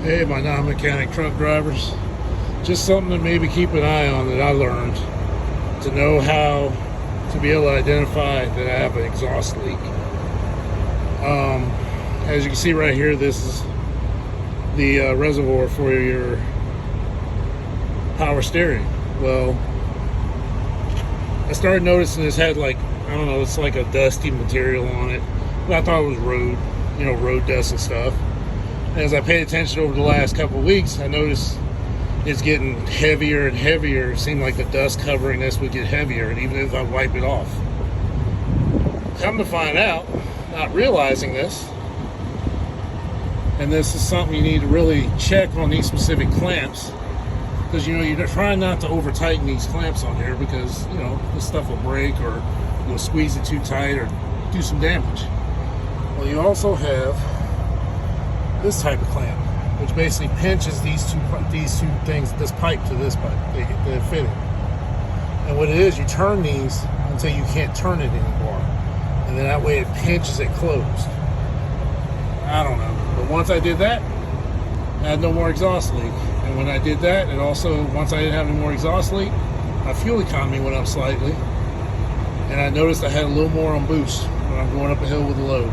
Hey, my non-mechanic truck drivers. Just something to maybe keep an eye on that I learned to know how to be able to identify that I have an exhaust leak. As you can see right here, this is the reservoir for your power steering. Well, I started noticing this had like, I don't know, it's like a dusty material on it. But I thought it was road dust and stuff. As I paid attention over the last couple of weeks, I noticed it's getting heavier and heavier. It seemed like the dust covering this would get heavier, and even if I wipe it off. Come to find out, not realizing this, and this is something you need to really check on these specific clamps, because you're trying not to over tighten these clamps on here, because this stuff will break, or you'll squeeze it too tight or do some damage. Well, you also have this type of clamp, which basically pinches these two things, this pipe to this pipe, they fit it. And what it is, you turn these until you can't turn it anymore, and then that way it pinches it closed. I don't know, but once I did that, I had no more exhaust leak. And when I did that, and also once I didn't have any more exhaust leak, my fuel economy went up slightly, and I noticed I had a little more on boost when I'm going up a hill with a load.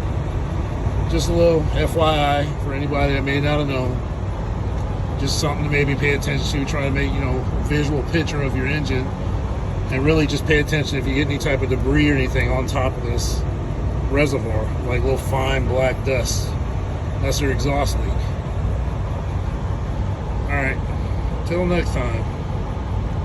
Just a little FYI for anybody that may not have known. Just something to maybe pay attention to, try to make, a visual picture of your engine. And really just pay attention if you get any type of debris or anything on top of this reservoir, like little fine black dust. That's your exhaust leak. Alright, till next time.